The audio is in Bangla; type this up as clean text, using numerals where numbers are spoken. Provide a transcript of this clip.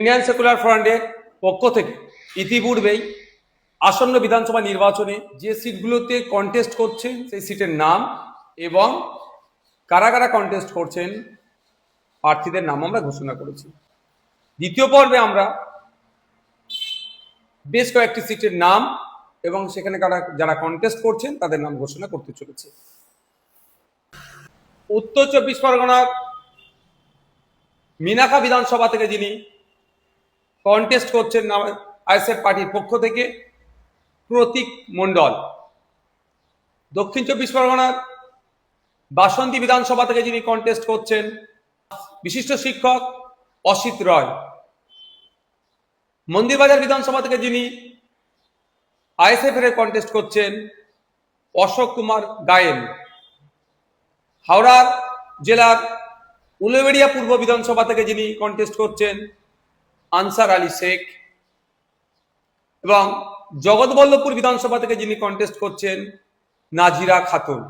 ইন্ডিয়ান সেকুলার ফ্রন্টের পক্ষ থেকে ইতিপূর্বেই আসন্ন বিধানসভা নির্বাচনে যে সিটগুলোতে কন্টেস্ট করছেন সেই সিটের নাম এবং কারা কারা কন্টেস্ট করছেন প্রার্থীদের নাম আমরা ঘোষণা করেছি। দ্বিতীয় পর্বে আমরা বেশ কয়েকটি সিটের নাম এবং সেখানে যারা কন্টেস্ট করছেন তাদের নাম ঘোষণা করতে চলেছে। উত্তর 24 পরগনার মিনাখা বিধানসভা থেকে যিনি কন্টেস্ট করছেন আইএসএফ পার্টির পক্ষ থেকে প্রতীক মণ্ডল। দক্ষিণ 24 পরগনার বাসন্তী বিধানসভা থেকে যিনি কন্টেস্ট করছেন বিশিষ্ট শিক্ষক অসিত রয়। মন্দিরবাজার বিধানসভা থেকে যিনি আইএসএফ এর কন্টেস্ট করছেন অশোক কুমার গায়েন। হাওড়া জেলার উলুবেড়িয়া পূর্ব বিধানসভা থেকে যিনি কন্টেস্ট করছেন আনসার আলী শেখ এবং জগৎবল্লভপুর বিধানসভা থেকে যিনি কন্টেস্ট করছেন নাজিরা খাতুন।